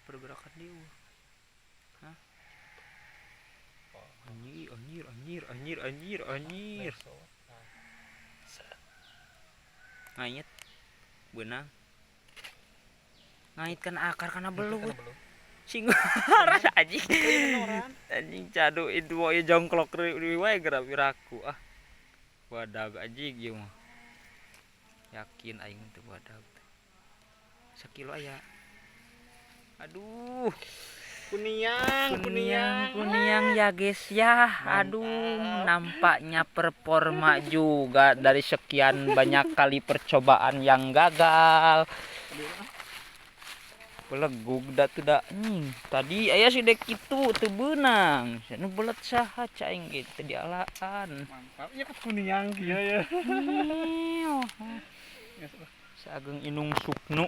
pergerakan dia. Hah? Anjir. Ngait benang. Ngait kan akar kana belut. Singgaran anjing. Anjing cadu itu wae jongklok deui wae geura piraku ah. Badag anjing ieu mah. Yakin aing teh badag. Sakilo aya. Aduh. Kuniang ya guys ya. Aduh, nampaknya performa juga dari sekian banyak kali percobaan yang gagal. Belegug da teu da tadi aya si dek kitu teu beunang. Nu belet saha caing ge teu dialaan. Mantap. Ieu kan kuniang kieu ya. Sageung inung suknu.